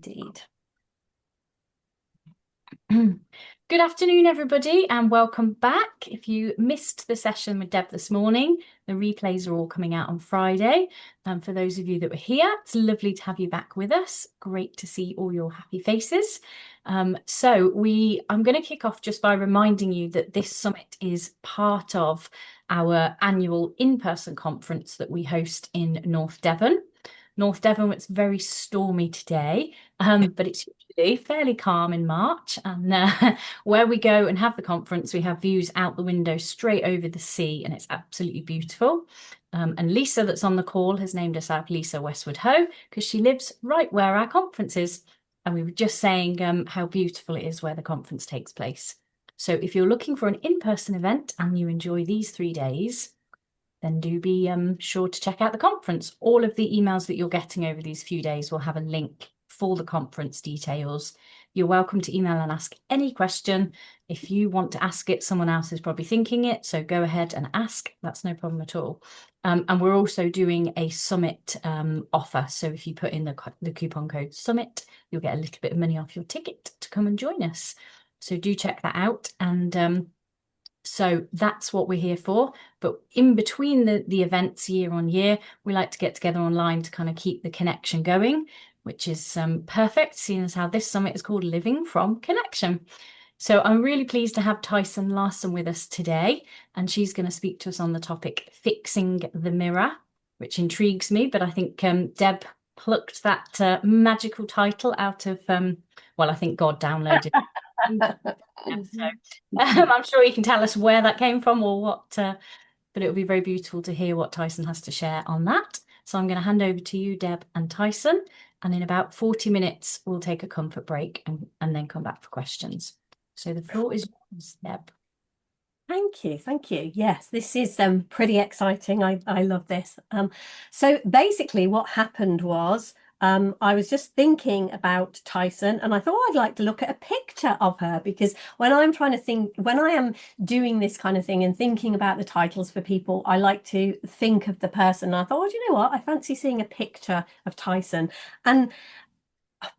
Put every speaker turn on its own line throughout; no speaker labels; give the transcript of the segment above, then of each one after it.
indeed. Good afternoon, everybody, and welcome back. If you missed the session with Deb this morning, the replays are all coming out on Friday. For those of you that were here, it's lovely to have you back with us. Great to see all your happy faces. I'm going to kick off just by reminding you that this summit is part of our annual in-person conference that we host in North Devon. North Devon, it's very stormy today, but it's usually fairly calm in March. And where we go and have the conference, we have views out the window straight over the sea, and it's absolutely beautiful. And Lisa, that's on the call, has named herself Lisa Westwood Ho because she lives right where our conference is. And we were just saying how beautiful it is where the conference takes place. So if you're looking for an in-person event and you enjoy these 3 days, then do be sure to check out the conference. All of the emails that you're getting over these few days will have a link for the conference details. You're welcome to email and ask any question. If you want to ask it, someone else is probably thinking it, so go ahead and ask. That's no problem at all. And we're also doing a summit offer. So if you put in the coupon code SUMMIT, you'll get a little bit of money off your ticket to come and join us. So do check that out. And so that's what we're here for. But in between the events year on year, we like to get together online to kind of keep the connection going, which is perfect, seeing as how this summit is called Living from Connection. So I'm really pleased to have Tyson Larson with us today, and she's going to speak to us on the topic Fixing the Mirror, which intrigues me. But I think Deb plucked that magical title out of, well, I think God downloaded it. So I'm sure you can tell us where that came from or what, but it would be very beautiful to hear what Tyson has to share on that. So I'm going to hand over to you, Deb and Tyson, and in about 40 minutes, we'll take a comfort break and then come back for questions. So the floor is yours, Deb.
Thank you. Thank you. Yes, this is pretty exciting. I love this. So basically what happened was I was just thinking about Tyson and I thought I'd like to look at a picture of her because when I'm trying to think, when I am doing this kind of thing and thinking about the titles for people, I like to think of the person. And I thought, oh, do you know what? I fancy seeing a picture of Tyson. And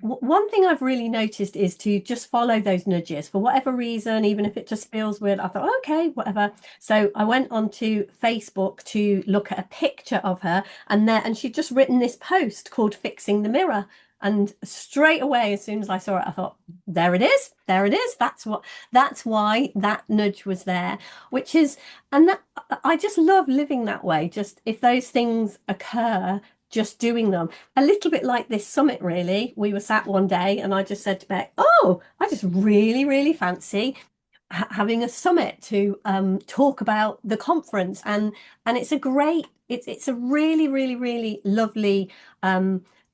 one thing I've really noticed is to just follow those nudges for whatever reason, even if it just feels weird. I thought, okay, whatever. So I went onto Facebook to look at a picture of her, and she'd just written this post called Fixing the Mirror. And straight away, as soon as I saw it, I thought, there it is. There it is. That's why that nudge was there, which is, and that I just love living that way. Just if those things occur, just doing them a little bit like this summit. Really, we were sat one day and I just said to Beck, oh, I just really fancy having a summit to talk about the conference. And it's a great, it's a really lovely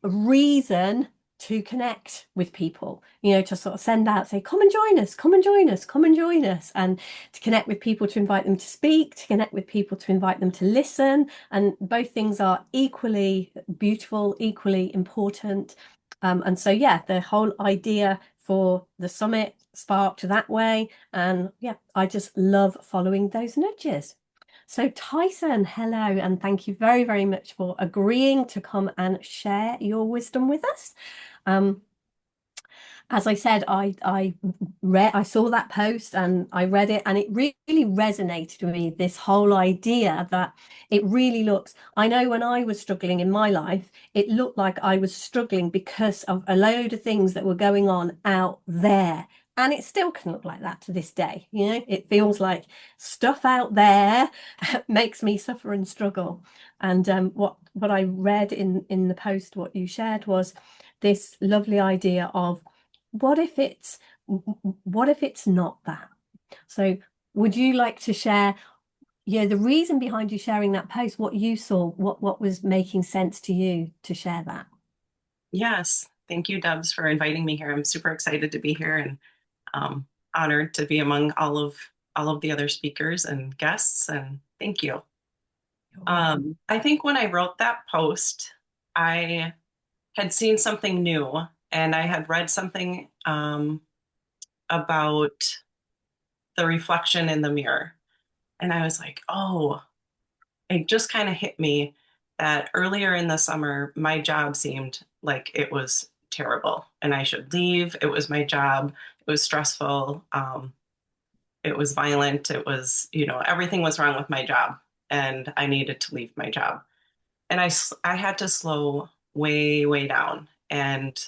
reason to connect with people, to sort of send out, say, come and join us, come and join us, come and join us, and to connect with people, to invite them to speak, to connect with people, to invite them to listen. And both things are equally beautiful, equally important. And so, yeah, the whole idea for the summit sparked that way. And yeah, I just love following those nudges. So Tyson, hello, and thank you very much for agreeing to come and share your wisdom with us. As I said, I saw that post and I read it, and it really resonated with me, this whole idea that it really looks, I know when I was struggling in my life, it looked like I was struggling because of a load of things that were going on out there. And it still can look like that to this day. It feels like stuff out there makes me suffer and struggle. And what I read in the post, what you shared, was this lovely idea of what if it's not that? So would you like to share, the reason behind you sharing that post, what you saw, what was making sense to you to share that?
Yes, thank you, Dubs, for inviting me here. I'm super excited to be here and honored to be among all of the other speakers and guests. And thank you. I think when I wrote that post, I had seen something new, and I had read something about the reflection in the mirror. And I was like, oh, it just kind of hit me that earlier in the summer, my job seemed like it was terrible and I should leave. It was my job. It was stressful. It was violent. It was, everything was wrong with my job and I needed to leave my job. And I had to slow way, way down. And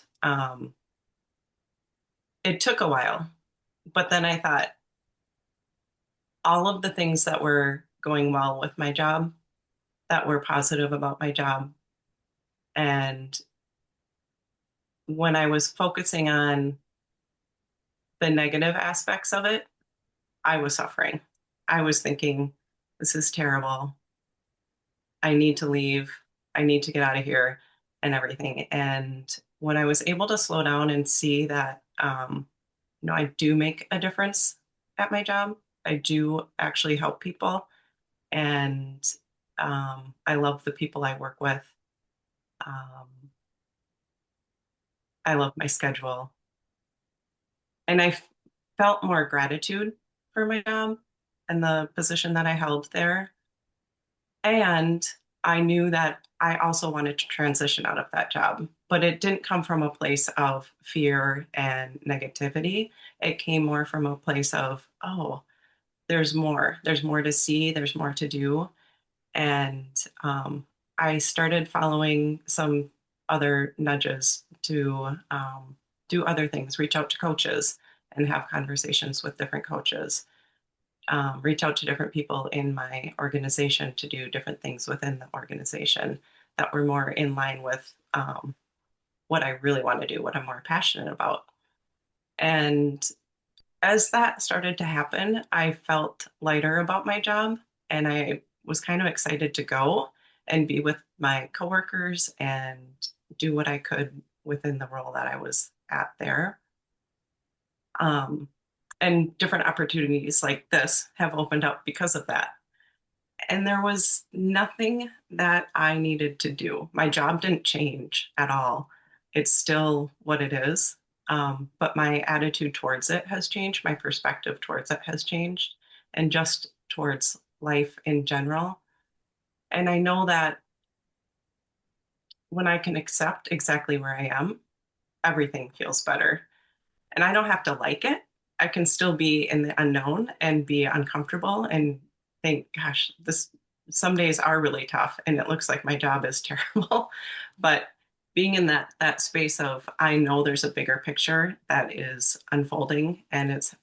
it took a while. But then I thought all of the things that were going well with my job, that were positive about my job, and when I was focusing on the negative aspects of it, I was suffering. I was thinking, this is terrible. I need to leave. I need to get out of here and everything. And when I was able to slow down and see that, I do make a difference at my job, I do actually help people. And I love the people I work with. Um, I love my schedule. And felt more gratitude for my job and the position that I held there. And I knew that I also wanted to transition out of that job, but it didn't come from a place of fear and negativity. It came more from a place of, oh, there's more. There's more to see, there's more to do. And I started following some other nudges to do other things, reach out to coaches and have conversations with different coaches, reach out to different people in my organization to do different things within the organization that were more in line with what I really want to do, what I'm more passionate about. And as that started to happen, I felt lighter about my job and I was kind of excited to go and be with my coworkers and do what I could within the role that I was at there. Um, and different opportunities like this have opened up because of that. And there was nothing that I needed to do. My job didn't change at all. It's still what it is. But my attitude towards it has changed. My perspective towards it has changed, and just towards life in general. And I know that when I can accept exactly where I am, everything feels better. And I don't have to like it. I can still be in the unknown and be uncomfortable and think, gosh, this some days are really tough and it looks like my job is terrible. But being in that space of I know there's a bigger picture that is unfolding and it's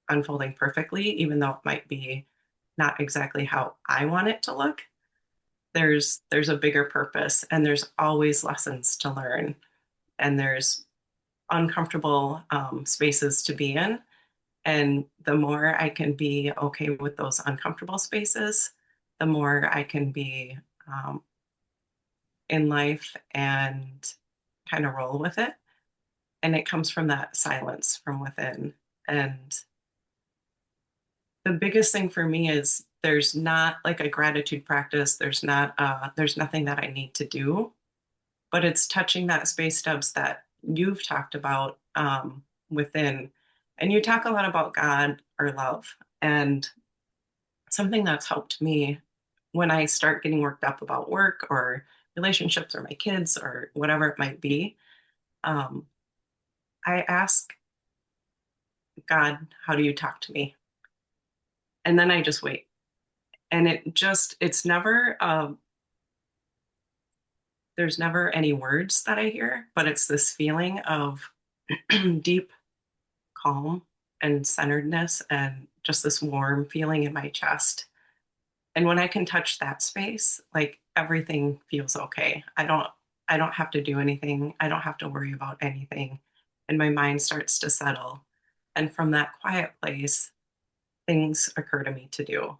unfolding perfectly, even though it might be not exactly how I want it to look. There's a bigger purpose and there's always lessons to learn and there's uncomfortable spaces to be in. And the more I can be okay with those uncomfortable spaces, the more I can be um, in life and kind of roll with it. And it comes from that silence from within. And the biggest thing for me is there's not like a gratitude practice. There's nothing that I need to do, but it's touching that space, Stubbs, that you've talked about within. And you talk a lot about God or love. And something that's helped me when I start getting worked up about work or relationships or my kids or whatever it might be, um, I ask God, how do you talk to me? And then I just wait. And it's never, there's never any words that I hear, but it's this feeling of deep calm and centeredness and just this warm feeling in my chest. And when I can touch that space, like everything feels okay. I don't have to do anything. I don't have to worry about anything. And my mind starts to settle. And from that quiet place, things occur to me to do.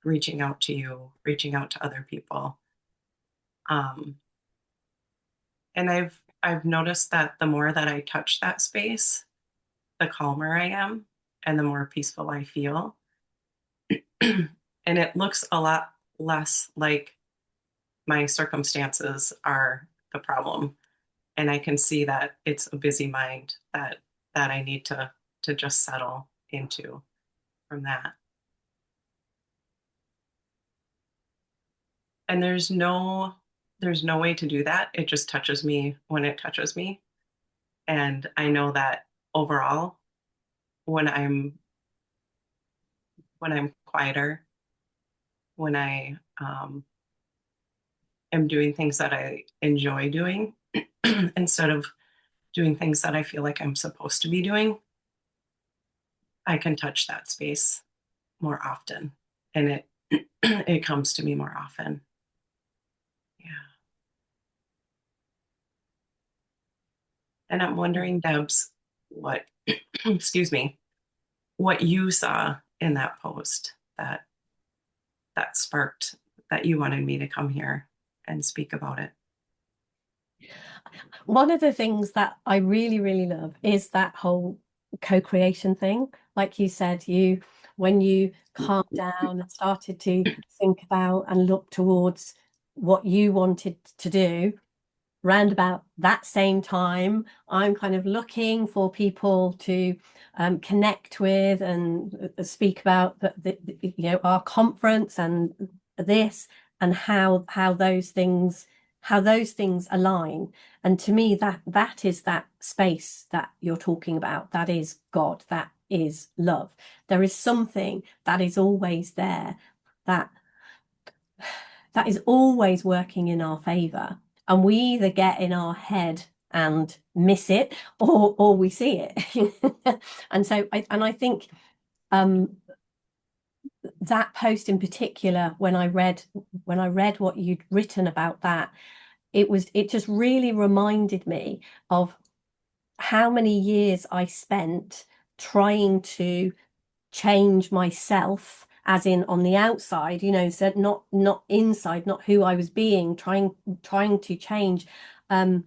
Reaching out to you, reaching out to other people. Um, and I've noticed that the more that I touch that space, the calmer I am and the more peaceful I feel. And it looks a lot less like my circumstances are the problem. And I can see that it's a busy mind that I need to just settle into from that. And there's no way to do that. It just touches me when it touches me. And I know that overall, when I'm quieter, when I am doing things that I enjoy doing instead of doing things that I feel like I'm supposed to be doing, I can touch that space more often, and it comes to me more often. Yeah. And I'm wondering, Debs, what excuse me, what you saw in that post that sparked that you wanted me to come here and speak about it.
One of the things that I really, really love is that whole co-creation thing. Like you said, when you calmed down and started to think about and look towards what you wanted to do, round about that same time, I'm kind of looking for people to connect with and speak about our conference and this, and how those things align. And to me, that is that space that you're talking about. That is God. That is love. There is something that is always there, that is always working in our favor. And we either get in our head and miss it, or we see it. And so I think that post in particular, when I read what you'd written about that, it just really reminded me of how many years I spent trying to change myself, as in on the outside, so not inside, not who I was being, trying to change, and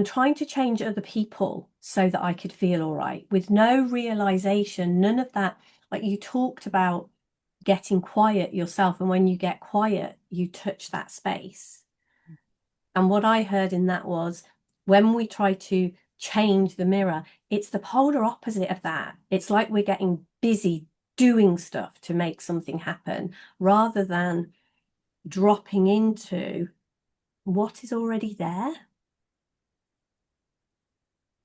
trying to change other people so that I could feel all right, with no realization, none of that. Like you talked about getting quiet yourself, and when you get quiet, you touch that space. And what I heard in that was, when we try to change the mirror, it's the polar opposite of that. It's like we're getting busy doing stuff to make something happen, rather than dropping into what is already there.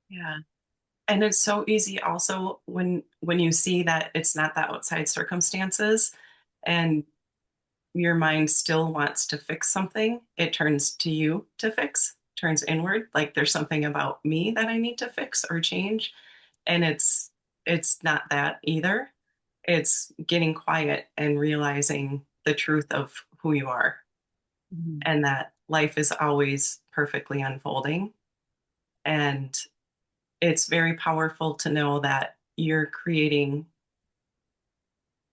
Yeah. And it's so easy also when you see that it's not the outside circumstances and your mind still wants to fix something, it turns to you to fix, turns inward, like there's something about me that I need to fix or change. And it's not that either. It's getting quiet and realizing the truth of who you are, and that life is always perfectly unfolding. And it's very powerful to know that you're creating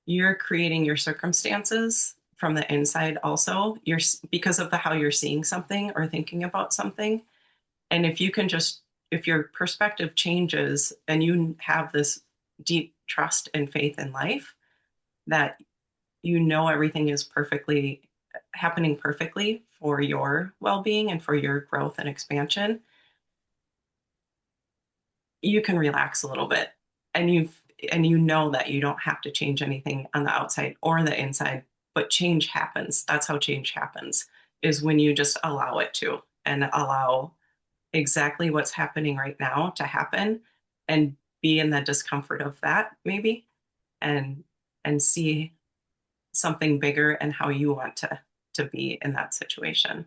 your circumstances from the inside also. You're because of how you're seeing something or thinking about something. And if your perspective changes and you have this deep trust and faith in life, that everything is perfectly happening perfectly for your well-being and for your growth and expansion, you can relax a little bit, and you know that you don't have to change anything on the outside or the inside, but change happens. That's how change happens, is when you just allow it to, and allow exactly what's happening right now to happen, and be in the discomfort of that maybe, and see something bigger and how you want to be in that situation.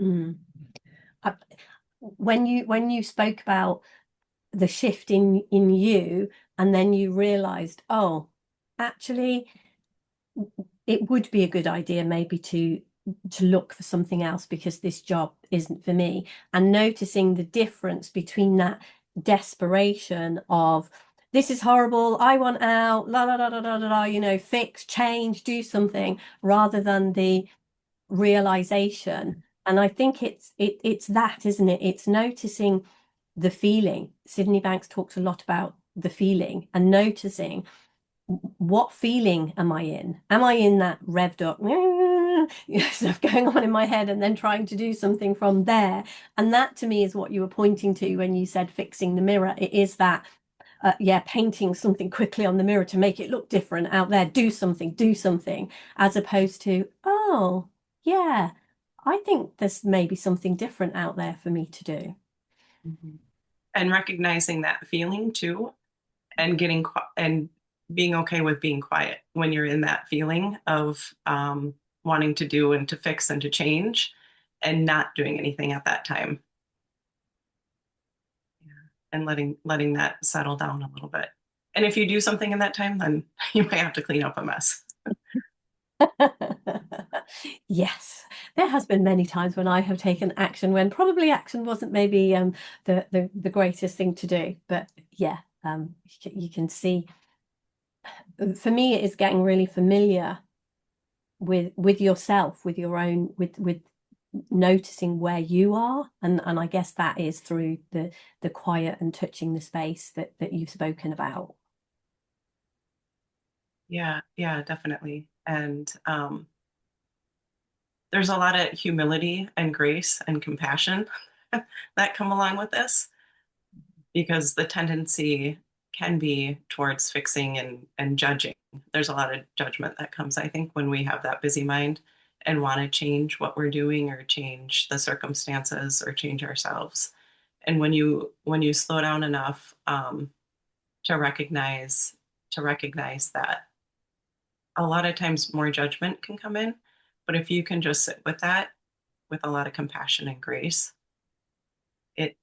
Mm. When you spoke about the shift in you, and then you realized, oh, actually it would be a good idea maybe to look for something else because this job isn't for me, and noticing the difference between that desperation of, this is horrible, I want out, la la la la la la, fix, change, do something, rather than the realization. And I think it's that, isn't it? It's noticing the feeling. Sydney Banks talks a lot about the feeling, and noticing, what feeling am I in? Am I in that revved up stuff going on in my head, and then trying to do something from there? And that to me is what you were pointing to when you said fixing the mirror. It is that yeah, painting something quickly on the mirror to make it look different out there. Do something, as opposed to, oh, yeah, I think there's maybe something different out there for me to do.
Mhm. And recognizing that feeling too, and and being okay with being quiet when you're in that feeling of wanting to do and to fix and to change, and not doing anything at that time. Yeah. And letting that settle down a little bit. And if you do something in that time, then you might have to clean up a mess.
Yes, there has been many times when I have taken action when probably action wasn't maybe the greatest thing to do. But yeah, you can see. For me, it is getting really familiar with yourself, with your own, with noticing where you are, and I guess that is through the quiet and touching the space that you've spoken about.
Yeah, yeah, definitely. And there's a lot of humility and grace and compassion that come along with this, because the tendency can be towards fixing and judging. There's a lot of judgment that comes, I think, when we have that busy mind and want to change what we're doing or change the circumstances or change ourselves. And when you slow down enough to recognize that a lot of times more judgment can come in, but if you can just sit with that with a lot of compassion and grace, it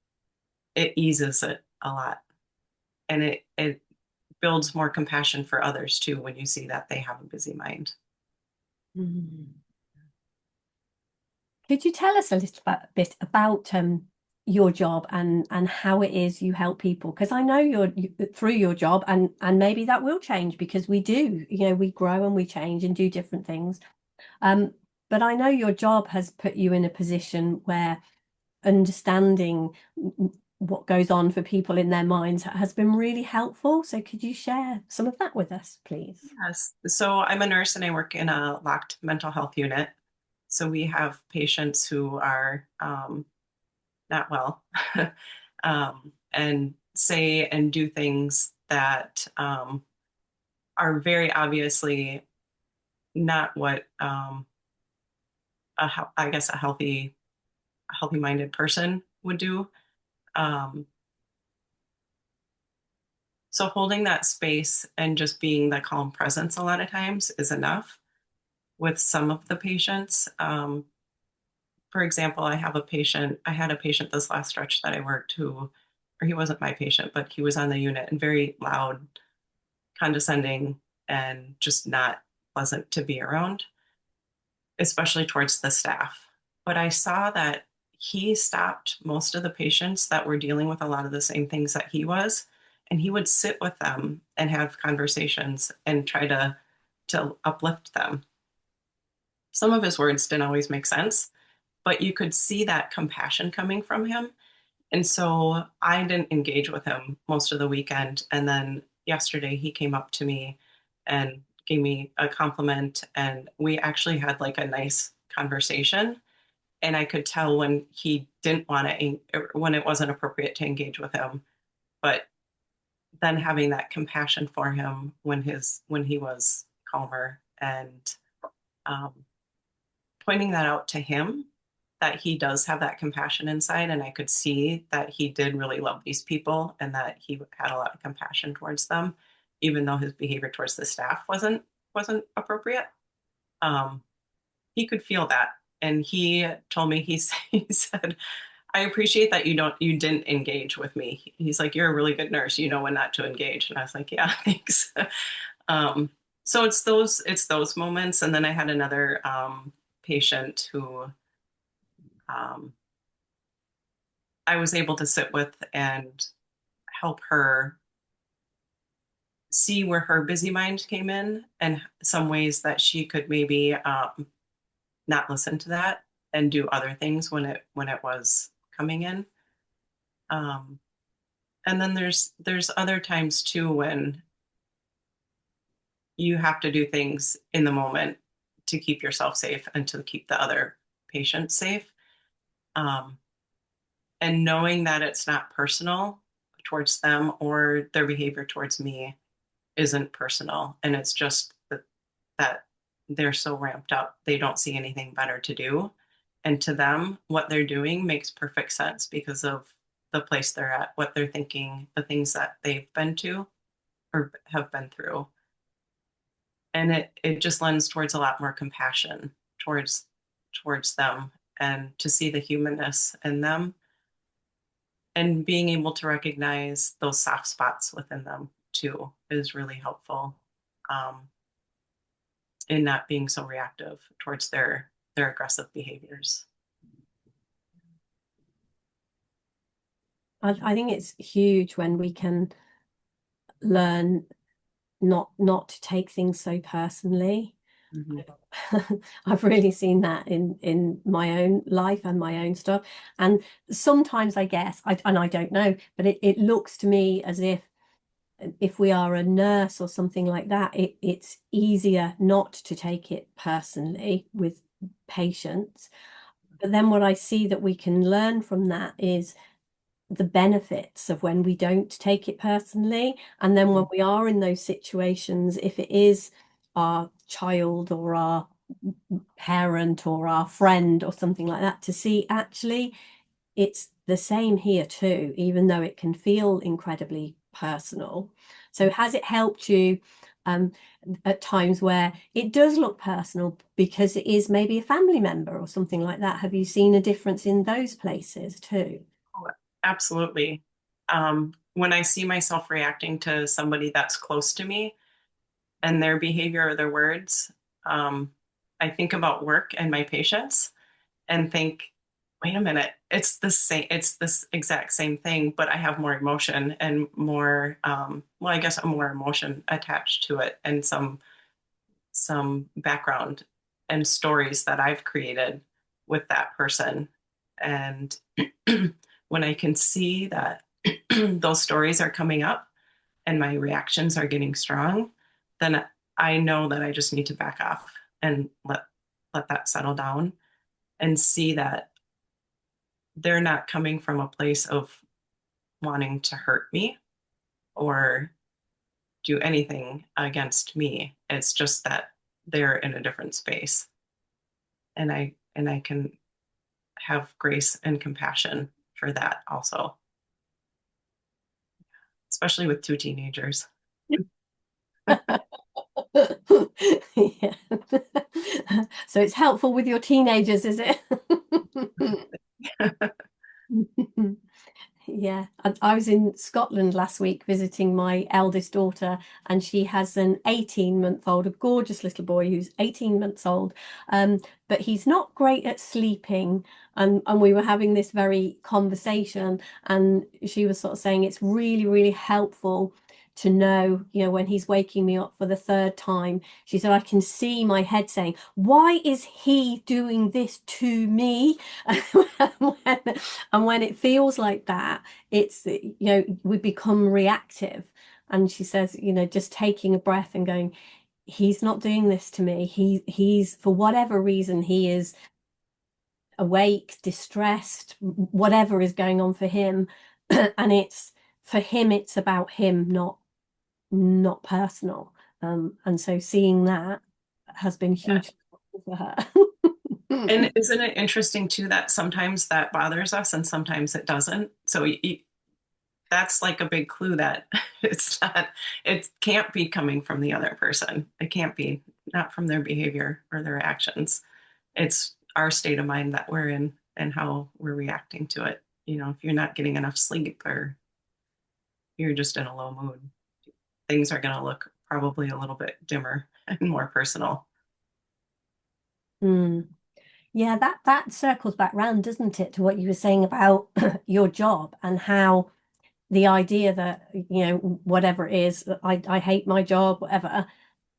it eases it a lot, and it builds more compassion for others too when you see that they have a busy mind.
Mm. Could you tell us a little bit about your job and how it is you help people? Because I know through your job, and maybe that will change because we do, we grow and we change and do different things. Um, but I know your job has put you in a position where understanding what goes on for people in their minds has been really helpful. So could you share some of that with us, please?
Yes. So I'm a nurse and I work in a locked mental health unit. So we have patients who are not well, and say and do things that are very obviously not what I guess a healthy minded person would do. Um, so holding that space and just being the calm presence a lot of times is enough with some of the patients. For example, I had a patient this last stretch that I worked who, or he wasn't my patient, but he was on the unit and very loud, condescending, and just not pleasant to be around, especially towards the staff. But I saw that he stopped most of the patients that were dealing with a lot of the same things that he was, and he would sit with them and have conversations and try to uplift them. Some of his words didn't always make sense, but you could see that compassion coming from him. And so I didn't engage with him most of the weekend. And then yesterday he came up to me and gave me a compliment. And we actually had like a nice conversation. And I could tell when he didn't want to, when it wasn't appropriate to engage with him. But then having that compassion for him when he was calmer, and um, pointing that out to him, that he does have that compassion inside, and I could see that he did really love these people and that he had a lot of compassion towards them, even though his behavior towards the staff wasn't appropriate. um, he could feel that, and he told me, he said, I appreciate that you didn't engage with me. He's like, you're a really good nurse, you know when not to engage. And I was like, yeah, thanks. um, so it's those moments. And then I had another patient who um, I was able to sit with and help her see where her busy mind came in, and some ways that she could maybe not listen to that and do other things when it was coming in. Um, and then there's other times too when you have to do things in the moment to keep yourself safe and to keep the other patient safe. Um, and knowing that it's not personal towards them or their behavior towards me isn't personal. And it's just that they're so ramped up, they don't see anything better to do. And to them, what they're doing makes perfect sense because of the place they're at, what they're thinking, the things that they've been to or have been through. And it just lends towards a lot more compassion towards them, and to see the humanness in them and being able to recognize those soft spots within them too is really helpful, um, in not being so reactive towards their aggressive behaviors.
I think it's huge when we can learn not to take things so personally.
Mm-hmm.
I've really seen that in my own life and my own stuff. And sometimes I guess, and I don't know, but it looks to me as if we are a nurse or something like that, it's easier not to take it personally with patients. But then what I see that we can learn from that is the benefits of when we don't take it personally. And then when we are in those situations, if it is our child or our parent or our friend or something like that, to see actually it's the same here too, even though it can feel incredibly personal. So has it helped you at times where it does look personal because it is maybe a family member or something like that? Have you seen a difference in those places too?
Oh, absolutely. When I see myself reacting to somebody that's close to me and their behavior or their words, I think about work and my patients and think, wait a minute, it's this exact same thing, but I have more emotion and more, well, I guess more emotion attached to it and some background and stories that I've created with that person. And when I can see that those stories are coming up and my reactions are getting strong, then I know that I just need to back off and let that settle down and see that they're not coming from a place of wanting to hurt me or do anything against me. It's just that they're in a different space. And I can have grace and compassion for that also, especially with two teenagers.
Yeah. So it's helpful with your teenagers, is it? Yeah, I was in Scotland last week visiting my eldest daughter, and she has an 18-month-old, a gorgeous little boy who's 18 months old. But he's not great at sleeping. And we were having this very conversation, and she was sort of saying it's really, really helpful to know, when he's waking me up for the third time. She said, I can see my head saying, why is he doing this to me? And when it feels like that, it's, we become reactive. And she says, just taking a breath and going, he's not doing this to me. He's for whatever reason, he is awake, distressed, whatever is going on for him. And it's for him, it's about him, not personal. And so seeing that has been
Yeah.
huge for her.
And isn't it interesting too that sometimes that bothers us and sometimes it doesn't? So that's like a big clue that it can't be coming from the other person. It can't be, not from their behavior or their actions. It's our state of mind that we're in and how we're reacting to it. If you're not getting enough sleep or you're just in a low mood, things are going to look probably a little bit dimmer and more personal.
Mm. Yeah, that circles back round, doesn't it, to what you were saying about your job and how the idea that, whatever it is, I hate my job, whatever,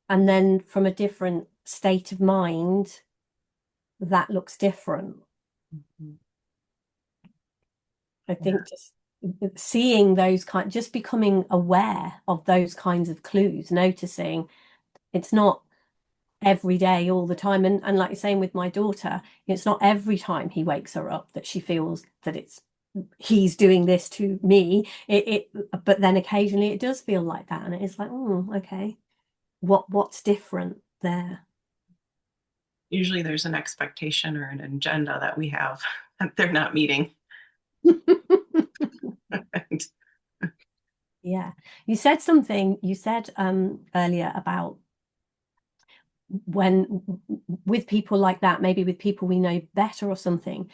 and then from a different state of mind, that looks different.
Mm-hmm.
I
Yeah.
think just seeing those just becoming aware of those kinds of clues, noticing it's not every day, all the time. And like you're saying with my daughter, it's not every time he wakes her up that she feels that it's he's doing this to me. But then occasionally it does feel like that, and it's like, oh, okay, what's different there?
Usually there's an expectation or an agenda that we have that they're not meeting.
Yeah, you said something. You said earlier about when with people like that, maybe with people we know better or something,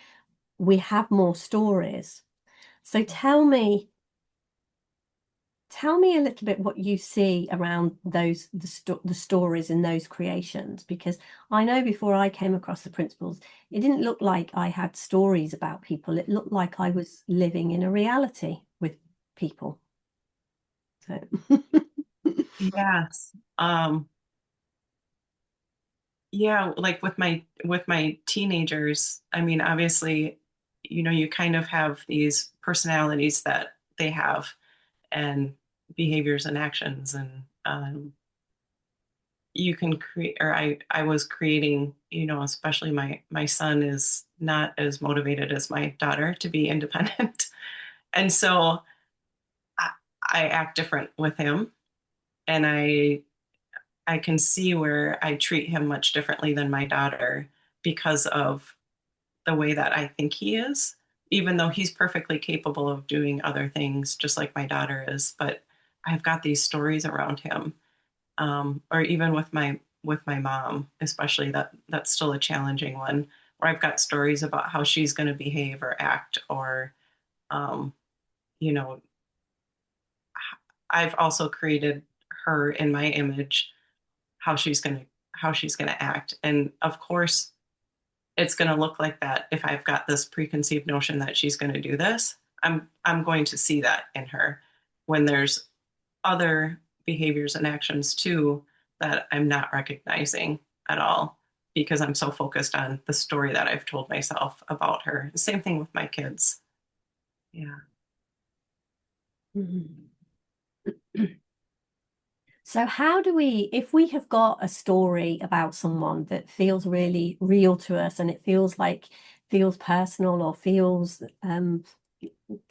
we have more stories. So tell me a little bit what you see around the stories in those creations, because I know before I came across the principles, it didn't look like I had stories about people. It looked like I was living in a reality with people. So
Yes. Yeah, like with my teenagers, I mean, obviously, you kind of have these personalities that they have and behaviors and actions and you can create or I was creating, especially my son is not as motivated as my daughter to be independent. And so I, I act different with him and I can see where I treat him much differently than my daughter because of the way that I think he is, even though he's perfectly capable of doing other things just like my daughter is. But I've got these stories around him, or even with my mom, especially that's still a challenging one, where I've got stories about how she's going to behave or act, or um, you know, I've also created her in my image, how she's going to how she's going to act, and of course it's going to look like that if I've got this preconceived notion that she's going to do this. I'm going to see that in her when there's other behaviors and actions too that I'm not recognizing at all because I'm so focused on the story that I've told myself about her. Same thing with my kids. Yeah.
Mhm. So how do we, if we have got a story about someone that feels really real to us and it feels personal or feels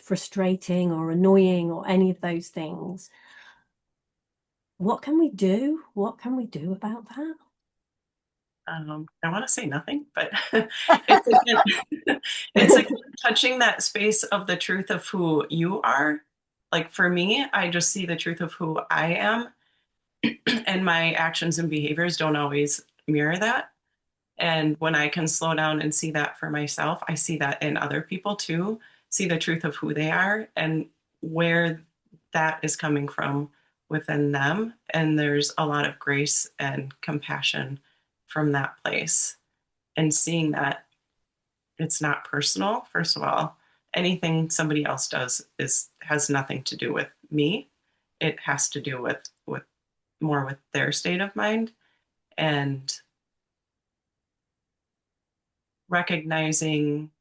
frustrating or annoying or any of those things, what can we do? What can we do about
I want to say nothing, but it's again, it's
that?
again touching that space of the truth of who you are. Like for me, I just see the truth of who I am, and my actions and behaviors don't always mirror that. And when I can slow down and see that for myself, I see that in other people too, see the truth of who they are and where that is coming from within them. And there's a lot of grace and compassion from that place. And seeing that it's not personal, first of all, anything somebody else does has nothing to do with me. It has to do with more with their state of mind and recognizing,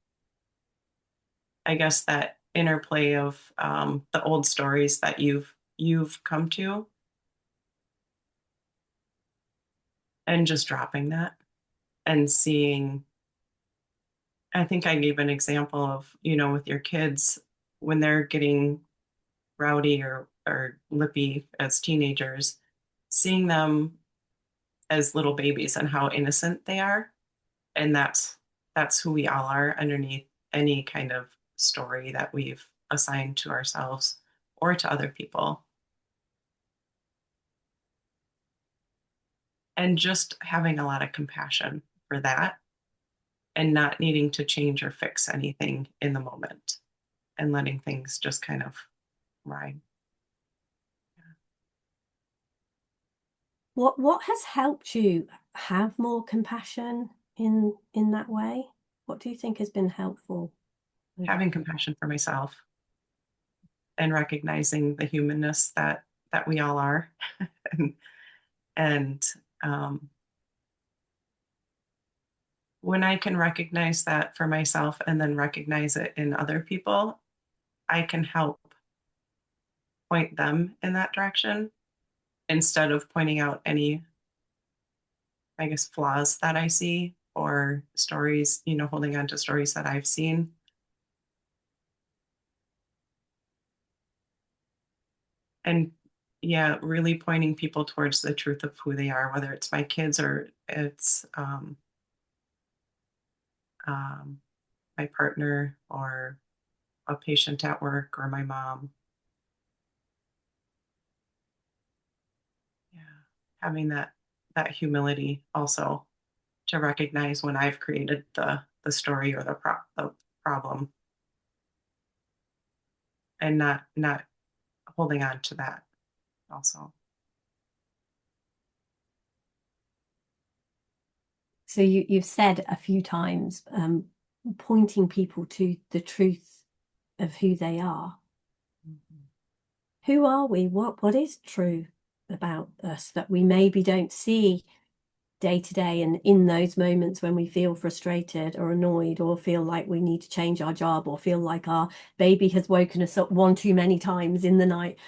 I guess, that interplay of the old stories that you've come to, and just dropping that and seeing. I think I gave an example of with your kids when they're getting rowdy or lippy as teenagers, seeing them as little babies and how innocent they are, and that's who we all are underneath any kind of story that we've assigned to ourselves or to other people. And just having a lot of compassion for that and not needing to change or fix anything in the moment and letting things just kind of ride.
What has helped you have more compassion in that way? What do you think has been helpful with
Having
that?
compassion for myself and recognizing the humanness that we all are. and and um, when I can recognize that for myself and then recognize it in other people, I can help point them in that direction instead of pointing out any, I guess, flaws that I see or stories, holding on to stories that I've seen. and yeah, really pointing people towards the truth of who they are, whether it's my kids or it's um, my partner or a patient at work or my mom. Yeah, having that humility also to recognize when I've created the story or the problem, and not holding on to that also.
So you've said a few times, pointing people to the truth of who they are.
Mhm.
Who are we? What is true about us that we maybe don't see day to day, and in those moments when we feel frustrated or annoyed or feel like we need to change our job or feel like our baby has woken us up one too many times in the night,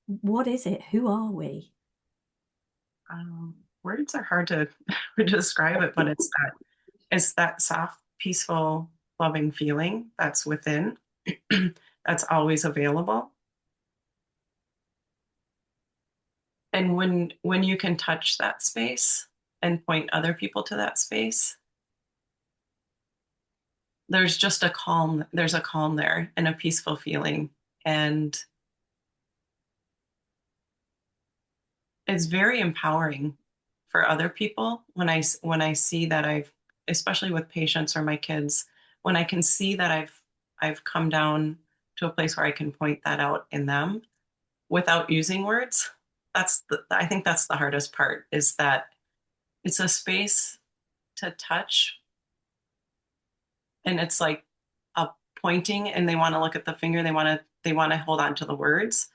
what is it? Who are we?
Words are hard to to describe it, but it's that soft, peaceful, loving feeling that's within, that's always available. And when you can touch that space and point other people to that space, there's a calm there and a peaceful feeling. And it's very empowering for other people when I see that I've, especially with patients or my kids, when I can see that I've come down to a place where I can point that out in them without using words. I think that's the hardest part, is that it's a space to touch, and it's like a pointing, and they want to look at the finger, they want to hold on to the words,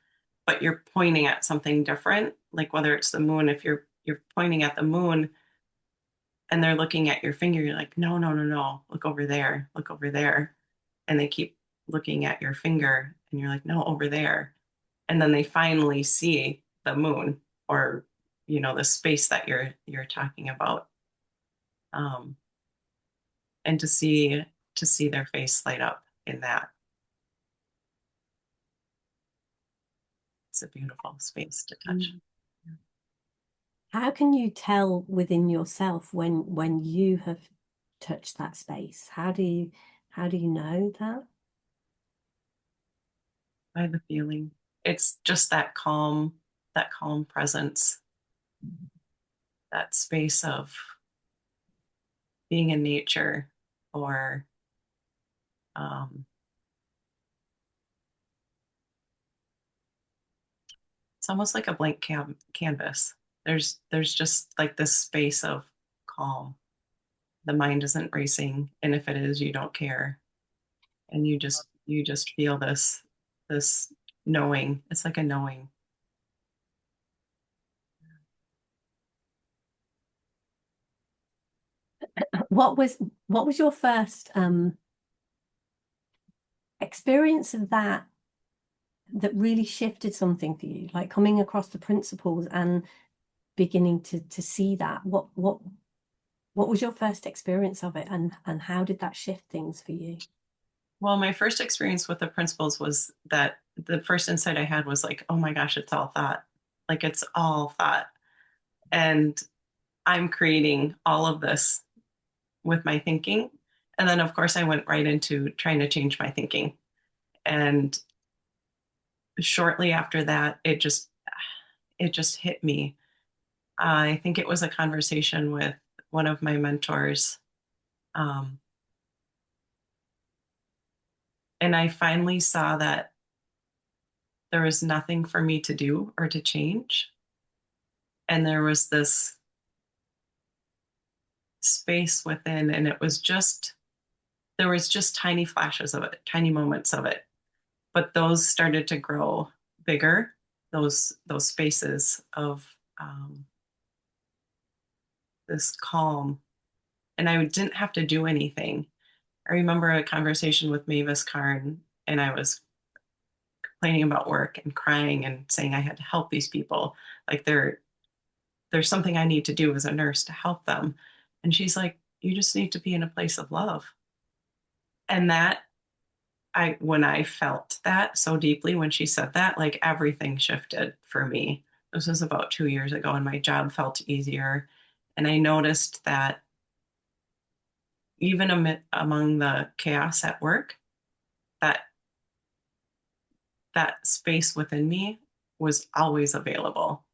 but you're pointing at something different, like whether it's the moon. If you're pointing at the moon and they're looking at your finger, you're like, no, no, no, no, look over there, look over there. And they keep looking at your finger and you're like, no, over there. And then they finally see the moon, or the space that you're talking about. um, and to see their face light up in that, it's a beautiful space to touch.
Mm. How can you tell within yourself when you have touched that space? How do you know that?
By the feeling, it's just that calm presence, that space of being in nature, or um, it's almost like a blank canvas. There's just like this space of calm. The mind isn't racing, and if it is, you don't care, and you just feel this knowing. It's like a knowing.
What was your first experience of that really shifted something for you, like coming across the principles and beginning to see that? What was your first experience of it, and how did that shift things for you?
Well, my first experience with the principles was that the first insight I had was like, oh my gosh, it's all thought. Like, it's all thought. And I'm creating all of this with my thinking. And then, of course, I went right into trying to change my thinking. And shortly after that, it just hit me. I think it was a conversation with one of my mentors. Um, and I finally saw that there was nothing for me to do or to change. And there was this space within, and there was just tiny flashes of it, tiny moments of it, but those started to grow bigger, those spaces of this calm, and I didn't have to do anything. I remember a conversation with Mavis Karn, and I was complaining about work and crying and saying I had to help these people, like there's something I need to do as a nurse to help them. And she's like, you just need to be in a place of love. And that, when I felt that so deeply when she said that, like everything shifted for me. This was about 2 years ago, and my job felt easier. And I noticed that even among the chaos at work, that that space within me was always available,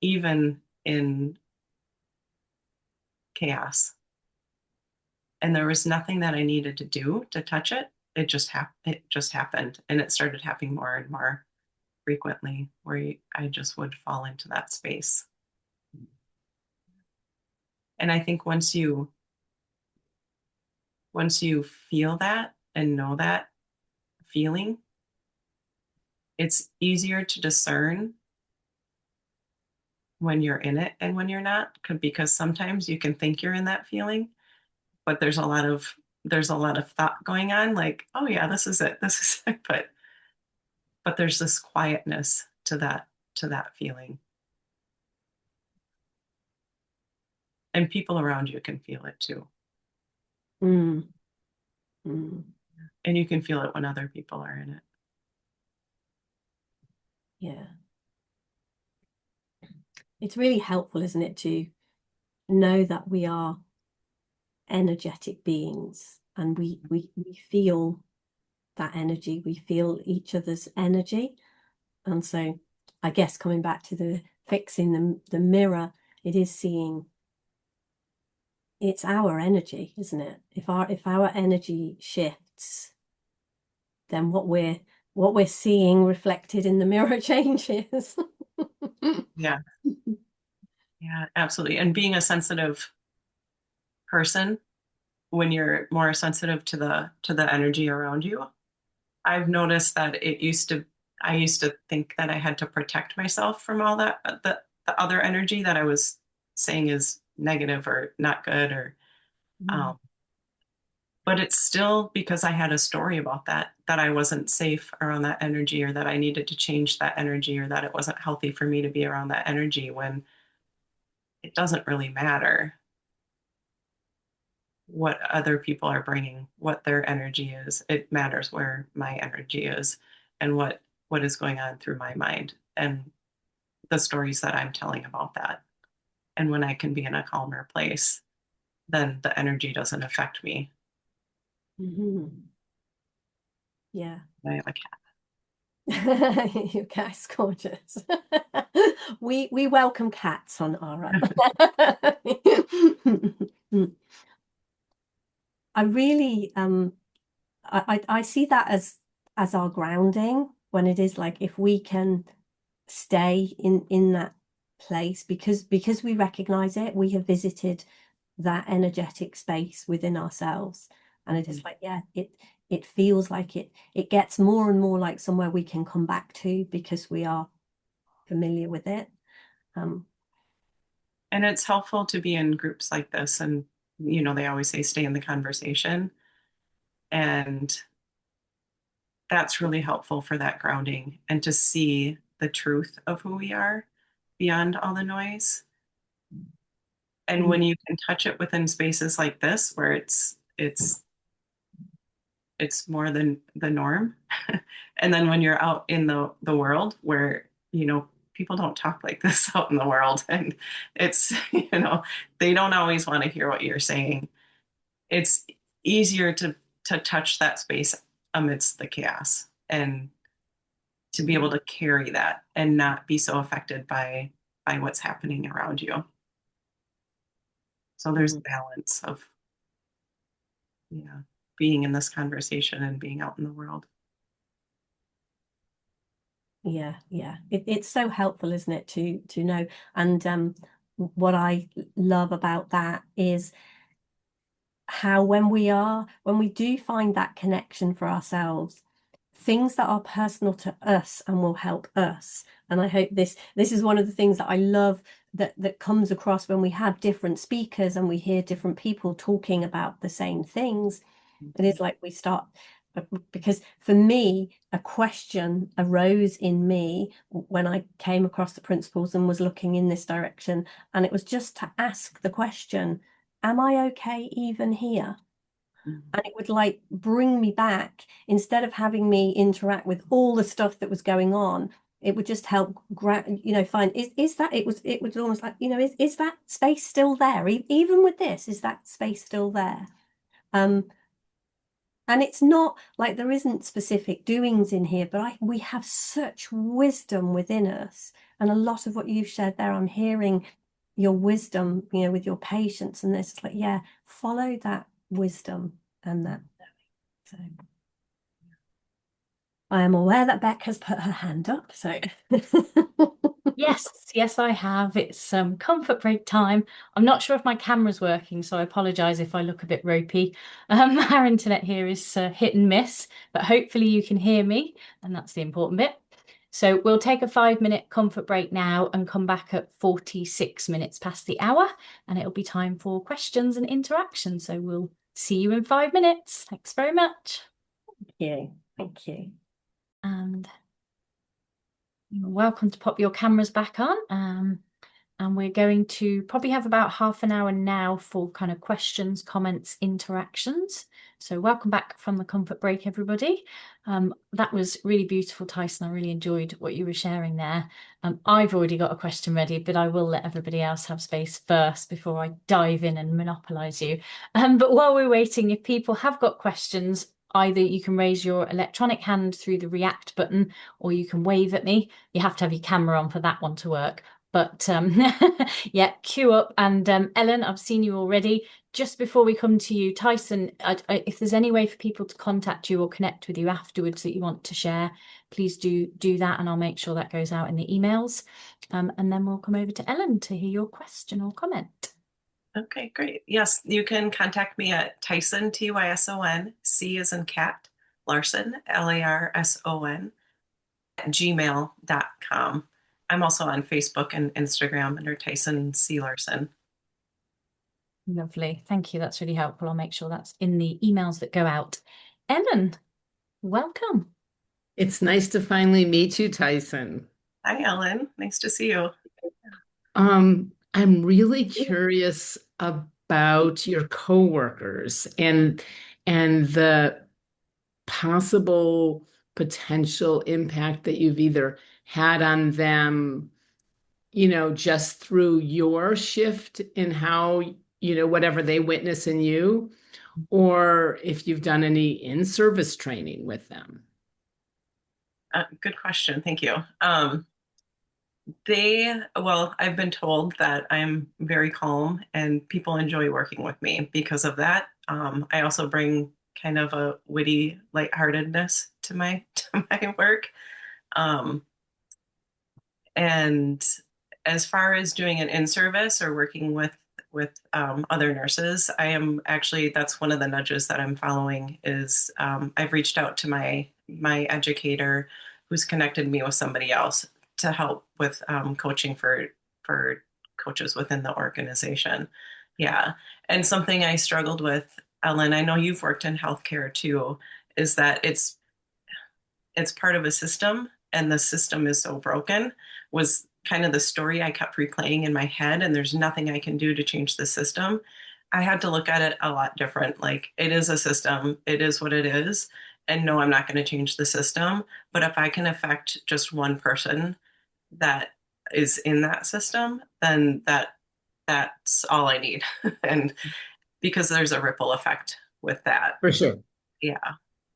even in chaos. And there was nothing that I needed to do to touch it. It just happened, and it started happening more and more frequently, where I just would fall into that space. And I think once you feel that and know that feeling, it's easier to discern when you're in it and when you're not, because sometimes you can think you're in that feeling, but there's a lot of thought going on, like, oh yeah, this is it, but there's this quietness to that feeling, and people around you can feel it too,
Mm, mm,
and you can feel it when other people are in it.
yeah. It's really helpful, isn't it, to know that we are energetic beings and we feel that energy, we feel each other's energy. And so I guess coming back to the fixing the mirror, it is seeing it's our energy, isn't it? If our energy shifts, then what we're seeing reflected in the mirror changes.
Yeah, yeah, absolutely. And being a sensitive person, when you're more sensitive to the energy around you, I've noticed that I used to think that I had to protect myself from all that, the other energy that I was saying is negative or not good, or um, but it's still because I had a story about that I wasn't safe around that energy, or that I needed to change that energy, or that it wasn't healthy for me to be around that energy, when it doesn't really matter what other people are bringing, what their energy is. It matters where my energy is, and what is going on through my mind, and the stories that I'm telling about that. And when I can be in a calmer place, then the energy doesn't affect me.
Mhm. Yeah.
I have a cat.
Your cat's gorgeous. We welcome cats on our I really I see that as our grounding, when it is like, if we can stay in that place, because we recognize it, we have visited that energetic space within ourselves, and it is like, yeah, it feels like it gets more and more like somewhere we can come back to because we are familiar with it.
And it's helpful to be in groups like this, and they always say stay in the conversation, and that's really helpful for that grounding, and to see the truth of who we are beyond all the noise. And when you can touch it within spaces like this, where it's more than the norm. And then when you're out in the world, where people don't talk like this out in the world, and it's they don't always want to hear what you're saying. It's easier to touch that space amidst the chaos, and to be able to carry that and not be so affected by what's happening around you. So there's a balance of, yeah, being in this conversation and being out in the world.
Yeah, yeah. It's so helpful, isn't it, to know. And what I love about that is how, when we do find that connection for ourselves, things that are personal to us and will help us. And I hope this is one of the things that I love, that comes across when we have different speakers and we hear different people talking about the same things. It is like we start, because for me, a question arose in me when I came across the principles and was looking in this direction. And it was just to ask the question, am I okay even here?
Mhm.
and it would like bring me back instead of having me interact with all the stuff that was going on. It would just help find is that it was almost like, is that space still there? Even with this, is that space still there? Um, and it's not like there isn't specific doings in here, but we have such wisdom within us. And a lot of what you've shared there, I'm hearing your wisdom, with your patience. And this, like, yeah, follow that wisdom and that. So I am aware that Beck has put her hand up. So
Yes, yes, I have. It's comfort break time. I'm not sure if my camera's working, so I apologize if I look a bit ropey. Our internet here is hit and miss, but hopefully you can hear me, and that's the important bit. So we'll take a 5-minute comfort break now and come back at 46 minutes past the hour, and it'll be time for questions and interaction. So we'll see you in 5 minutes. Thanks very much.
yeah, thank you.
And you're welcome to pop your cameras back on. And we're going to probably have about half an hour now for kind of questions, comments, interactions. So welcome back from the comfort break, everybody. That was really beautiful, Tyson. I really enjoyed what you were sharing there. I've already got a question ready, but I will let everybody else have space first before I dive in and monopolize you. But while we're waiting, if people have got questions, either you can raise your electronic hand through the react button, or you can wave at me. You have to have your camera on for that one to work. But yeah, queue up. And Ellen, I've seen you already. Just before we come to you, Tyson, if there's any way for people to contact you or connect with you afterwards that you want to share, please do that, and I'll make sure that goes out in the emails. And then we'll come over to Ellen to hear your question or comment.
Okay, great. Yes, you can contact me at Tyson, Tyson, C as in cat, Larson, Larson, at gmail.com. I'm also on Facebook and Instagram under Tyson C. Larson.
Lovely. Thank you. That's really helpful. I'll make sure that's in the emails that go out. Ellen, welcome.
It's nice to finally meet you, Tyson.
Hi, Ellen. Nice to see you.
I'm really curious about your coworkers and the possible potential impact that you've either had on them, just through your shift in how, whatever they witness in you, or if you've done any in-service training with them.
Good question. Thank you. I've been told that I'm very calm and people enjoy working with me because of that. I also bring kind of a witty lightheartedness to my to my work. Um, and as far as doing an in-service or working with other nurses, I am actually that's one of the nudges that I'm following is I've reached out to my educator who's connected me with somebody else to help with coaching for coaches within the organization. Yeah, and something I struggled with, Ellen. I know you've worked in healthcare too. Is that it's part of a system, and the system is so broken. Was kind of the story I kept replaying in my head, and there's nothing I can do to change the system. I had to look at it a lot different. Like, it is a system, it is what it is. And no, I'm not going to change the system. But if I can affect just one person that is in that system, then that's all I need. And because there's a ripple effect with that.
For sure.
Yeah.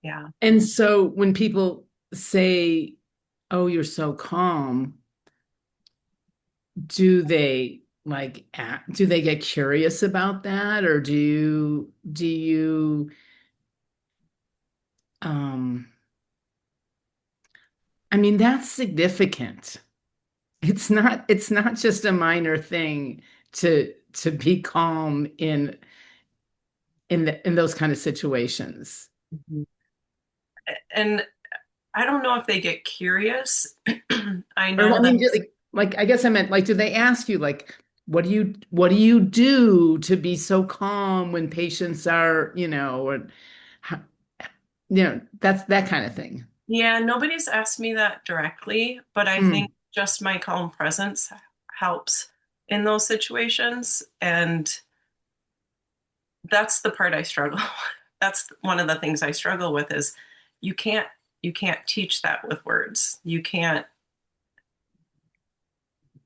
Yeah.
And so when people say, "Oh, you're so calm," do they get curious about that, or do you um I mean, that's significant. It's not just a minor thing to be calm in those kind of situations.
Mhm. And I don't know if they get curious. I
Or
know
I
that.
mean, like I guess I meant, like, do they ask you, like, what do you do to be so calm when patients are, or how, that's that kind of thing.
Yeah, nobody's asked me that directly, but I think
Mm.
just my calm presence helps in those situations. And that's the part I struggle that's one of the things I struggle with is you can't you can't teach that with words. You can't,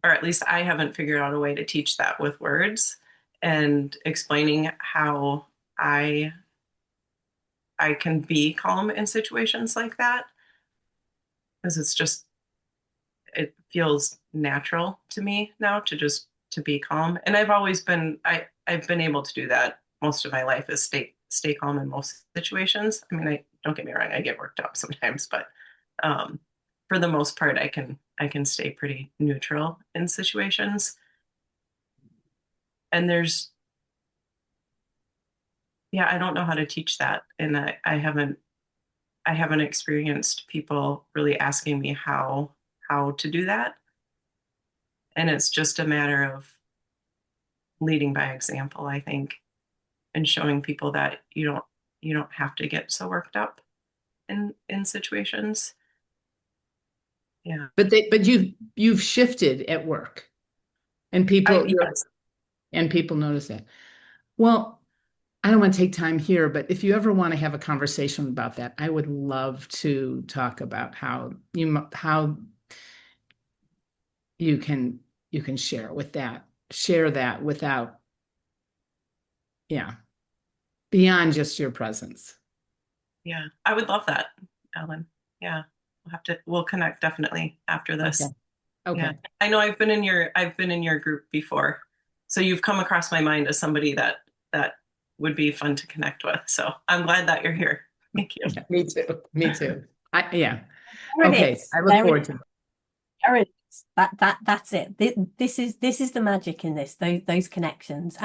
or at least I haven't figured out a way to teach that with words and explaining how I can be calm in situations like that, because it's just, it feels natural to me now to just to be calm. And I've been able to do that most of my life, is stay calm in most situations. I mean, I don't get me wrong, I get worked up sometimes, but um for the most part I can stay pretty neutral in situations. And there's, yeah, I don't know how to teach that. And I haven't experienced people really asking me how to do that. And it's just a matter of leading by example, I think, and showing people that you don't have to get so worked up in situations. Yeah.
But you've shifted at work, and
Yes.
people notice that. Well, I don't want to take time here, but if you ever want to have a conversation about that, I would love to talk about how you can share that without, yeah, beyond just your presence.
Yeah. I would love that, Ellen. Yeah. We'll connect definitely after this.
Okay.
Yeah.
Okay.
I know I've been in your group before. So you've come across my mind as somebody that would be fun to connect with. So I'm glad that you're here. Thank you.
Yeah, me too. Me too. Yeah.
There it
Okay.
is.
I look
There it
forward
is.
to it.
There it is. That's it. This is the magic in this, those connections.